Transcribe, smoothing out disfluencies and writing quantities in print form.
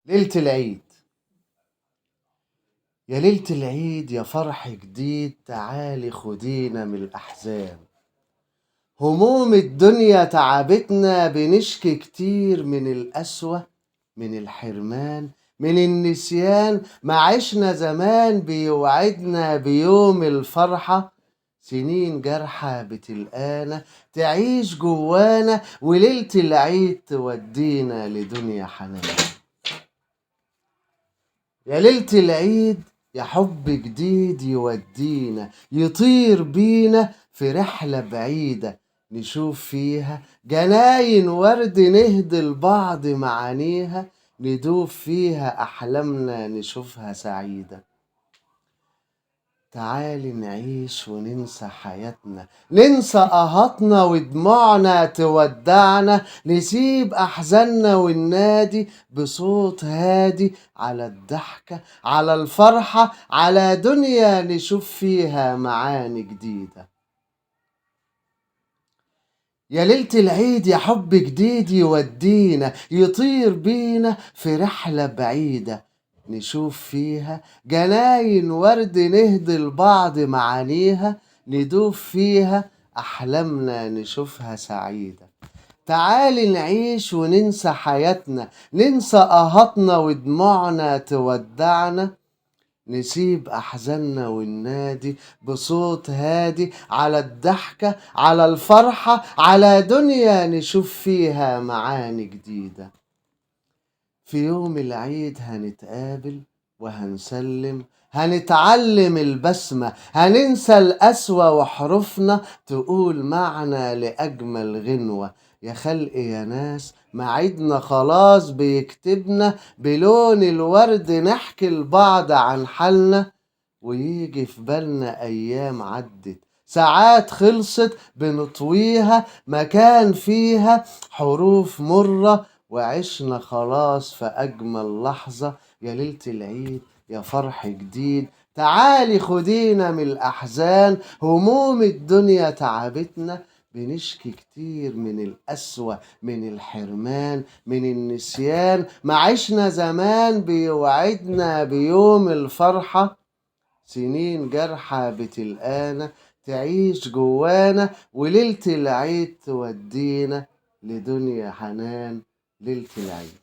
ليلة العيد. يا ليلة العيد يا فرح جديد، تعالي خدينا من الأحزان. هموم الدنيا تعبتنا، بنشكي كتير من القسوة، من الحرمان، من النسيان. ما عشنا زمان بيوعدنا بيوم الفرحة، سنين جرحى بتلقانا تعيش جوانا، وليلة العيد تودينا لدنيا حنان. يا ليلة العيد يا حب جديد يودينا، يطير بينا في رحلة بعيدة، نشوف فيها جناين ورد، نهدي لبعض معانيها، ندوب فيها أحلامنا نشوفها سعيدة. تعالي نعيش وننسى حياتنا، ننسى قهاتنا ودموعنا تودعنا، نسيب أحزاننا وننادي بصوت هادي على الضحكة، على الفرحة، على دنيا نشوف فيها معاني جديدة. يا ليلة العيد يا حب جديد يودينا، يطير بينا في رحلة بعيدة، نشوف فيها جناين ورد، نهدي لبعض معانيها، ندوب فيها أحلامنا نشوفها سعيدة. تعالي نعيش وننسى حياتنا، ننسى قهاتنا ودموعنا تودعنا، نسيب أحزاننا وننادي بصوت هادي على الضحكة، على الفرحة، على دنيا نشوف فيها معاني جديدة. في يوم العيد هنتقابل وهنسلم، هنتعلم البسمة، هننسى القسوة وحروفنا تقول معنى لأجمل غنوة. يا خلق يا ناس معيدنا خلاص بيكتبنا بلون الورد، نحكي لبعض عن حالنا، ويجي في بالنا أيام عدت، ساعات خلصت بنطويها، مكان فيها حروف مرة، وعشنا خلاص في أجمل لحظة. يا ليلة العيد يا فرح جديد، تعالي خدينا من الأحزان. هموم الدنيا تعبتنا، بنشكي كتير من القسوة، من الحرمان، من النسيان. ما عشنا زمان بيوعدنا بيوم الفرحة، سنين جرحى بتلقانا تعيش جوانا، وليلة العيد تودينا لدنيا حنان. ليلة العيد.